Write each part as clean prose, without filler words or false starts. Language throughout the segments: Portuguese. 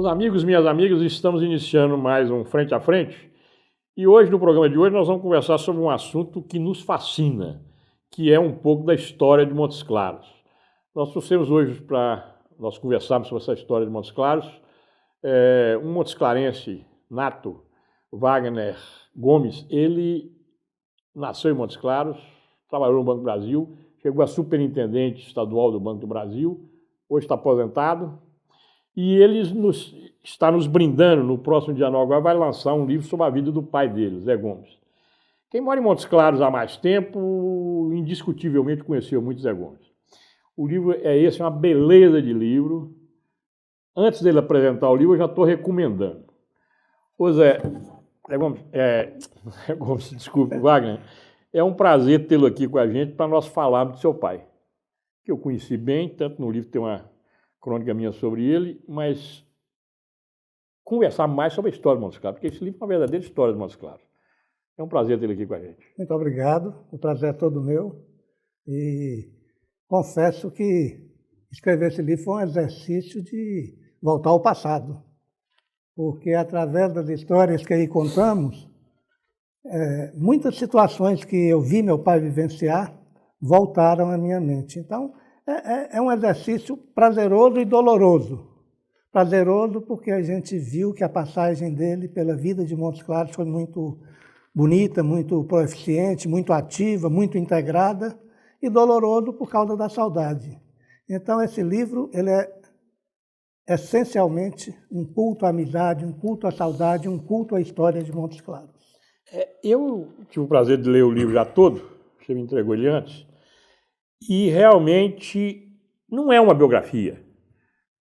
Meus amigos, minhas amigas, estamos iniciando mais um Frente a Frente e hoje, no programa de hoje, nós vamos conversar sobre um assunto que nos fascina, que é um pouco da história de Montes Claros. Nós trouxemos hoje para nós conversarmos sobre essa história de Montes Claros um montesclarense nato, Wagner Gomes. Ele nasceu em Montes Claros, trabalhou no Banco do Brasil, chegou a superintendente estadual do Banco do Brasil, hoje está aposentado. E ele está nos brindando, no próximo dia 9 agora, vai lançar um livro sobre a vida do pai dele, Zé Gomes. Quem mora em Montes Claros há mais tempo, indiscutivelmente conheceu muito Zé Gomes. O livro é esse, é uma beleza de livro. Antes dele apresentar o livro, eu já estou recomendando. Ô Zé Gomes, desculpe, Wagner, é um prazer tê-lo aqui com a gente para nós falarmos do seu pai, que eu conheci bem, tanto no livro tem uma crônica minha sobre ele, mas conversar mais sobre a história de Montes Claros, porque esse livro é uma verdadeira história de Montes Claros. É um prazer ter ele aqui com a gente. Muito obrigado, o prazer é todo meu. E confesso que escrever esse livro foi um exercício de voltar ao passado, porque através das histórias que aí contamos, muitas situações que eu vi meu pai vivenciar voltaram à minha mente. Então, é um exercício prazeroso e doloroso. Prazeroso porque a gente viu que a passagem dele pela vida de Montes Claros foi muito bonita, muito proeficiente, muito ativa, muito integrada, e doloroso por causa da saudade. Então, esse livro ele é essencialmente um culto à amizade, um culto à saudade, um culto à história de Montes Claros. Eu tive o prazer de ler o livro já todo, você me entregou ele antes, e realmente não é uma biografia,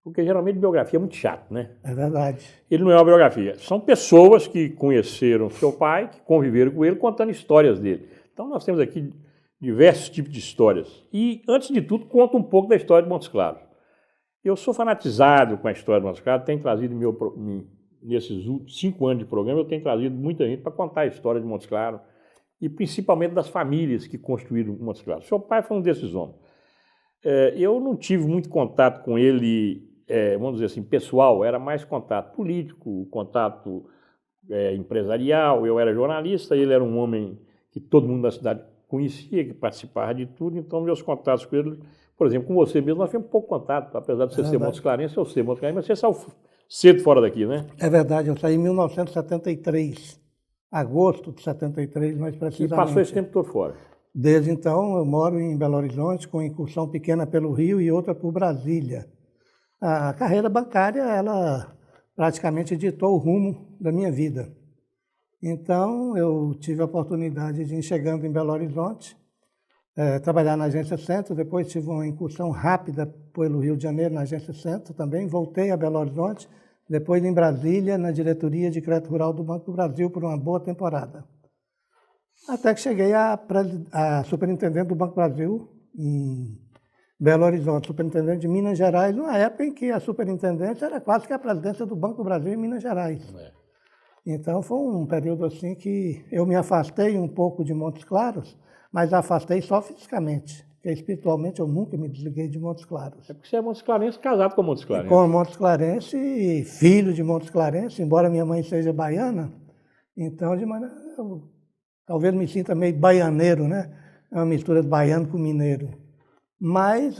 porque geralmente biografia é muito chato, né? É verdade. Ele não é uma biografia, são pessoas que conheceram seu pai, que conviveram com ele, contando histórias dele. Então nós temos aqui diversos tipos de histórias. E, antes de tudo, conta um pouco da história de Montes Claros. Eu sou fanatizado com a história de Montes Claros, tenho trazido nesses últimos 5 anos de programa, eu tenho trazido muita gente para contar a história de Montes Claros, e principalmente das famílias que construíram Montes Claros. Seu pai foi um desses homens. Eu não tive muito contato com ele, vamos dizer assim, pessoal, era mais contato político, contato empresarial. Eu era jornalista, ele era um homem que todo mundo da cidade conhecia, que participava de tudo, então meus contatos com ele, por exemplo, com você mesmo, nós tivemos pouco contato, apesar de você ser montesclarense, eu ser montesclarense, mas você saiu cedo fora daqui, né? É verdade, eu saí em 1973. Agosto de 73, mais precisamente. E passou esse tempo todo fora? Desde então, eu moro em Belo Horizonte, com incursão pequena pelo Rio e outra por Brasília. A carreira bancária, ela praticamente ditou o rumo da minha vida. Então, eu tive a oportunidade de ir chegando em Belo Horizonte, trabalhar na Agência Centro, depois tive uma incursão rápida pelo Rio de Janeiro, na Agência Centro também, voltei a Belo Horizonte, depois em Brasília, na diretoria de crédito rural do Banco do Brasil, por uma boa temporada. Até que cheguei a superintendente do Banco do Brasil em Belo Horizonte, superintendente de Minas Gerais, numa época em que a superintendência era quase que a presidência do Banco do Brasil em Minas Gerais. Então foi um período assim que eu me afastei um pouco de Montes Claros, mas afastei só fisicamente. Porque espiritualmente eu nunca me desliguei de Montes Claros. É porque você é montesclarense, casado com Montes Claros. Com Montes Clarense e filho de Montes Clarense, embora minha mãe seja baiana, então de maneira, eu talvez me sinta meio baianeiro, né? É uma mistura de baiano com mineiro. Mas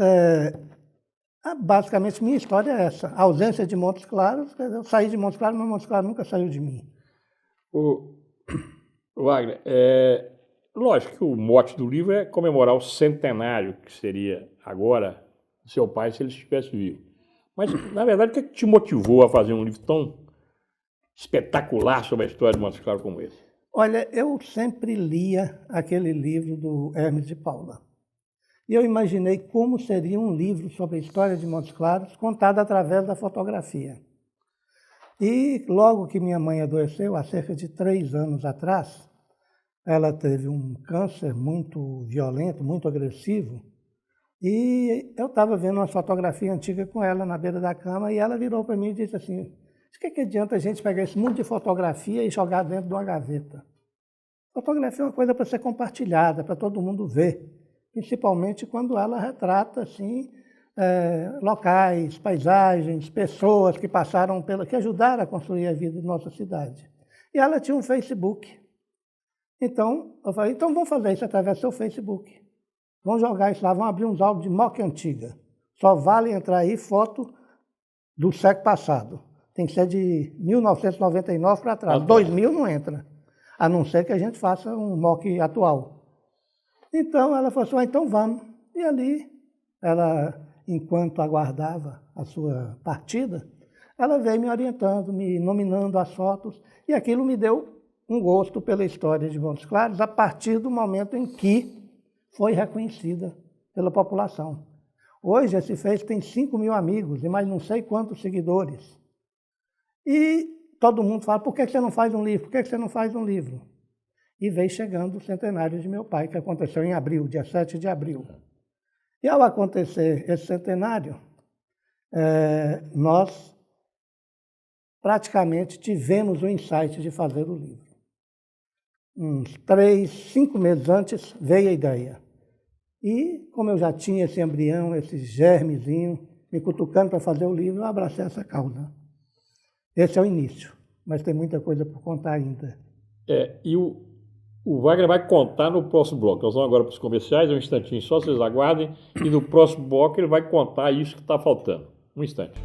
basicamente minha história é essa. A ausência de Montes Claros, eu saí de Montes Claros, mas Montes Claros nunca saiu de mim. O Wagner, lógico que o mote do livro é comemorar o centenário, que seria agora seu pai se ele estivesse vivo. Mas, na verdade, o que te motivou a fazer um livro tão espetacular sobre a história de Montes Claros como esse? Olha, eu sempre lia aquele livro do Hermes de Paula. E eu imaginei como seria um livro sobre a história de Montes Claros contado através da fotografia. E logo que minha mãe adoeceu, há cerca de 3 anos atrás, ela teve um câncer muito violento, muito agressivo, e eu estava vendo uma fotografia antiga com ela na beira da cama, e ela virou para mim e disse assim: o que adianta a gente pegar esse monte de fotografia e jogar dentro de uma gaveta? Fotografia é uma coisa para ser compartilhada, para todo mundo ver, principalmente quando ela retrata assim, locais, paisagens, pessoas que passaram que ajudaram a construir a vida de nossa cidade. E ela tinha um Facebook. Então, eu falei, então vamos fazer isso através do seu Facebook. Vamos jogar isso lá, vamos abrir uns álbuns de mock antiga. Só vale entrar aí foto do século passado. Tem que ser de 1999 para trás. 2000 não entra, a não ser que a gente faça um mock atual. Então, ela falou assim, então vamos. E ali, ela, enquanto aguardava a sua partida, ela veio me orientando, me nominando as fotos, e aquilo me deu um gosto pela história de Montes Claros a partir do momento em que foi reconhecida pela população. Hoje, esse Face tem 5 mil amigos e mais não sei quantos seguidores. E todo mundo fala, por que você não faz um livro? Por que você não faz um livro? E veio chegando o centenário de meu pai, que aconteceu em abril, dia 7 de abril. E ao acontecer esse centenário, nós praticamente tivemos o insight de fazer o livro. Uns 3, 5 meses antes veio a ideia. E como eu já tinha esse embrião, esse germezinho, me cutucando para fazer o livro, eu abracei essa causa. Esse é o início, mas tem muita coisa por contar ainda. E o Wagner vai contar no próximo bloco. Nós vamos agora para os comerciais, um instantinho só, vocês aguardem. E no próximo bloco ele vai contar isso que está faltando. Um instante.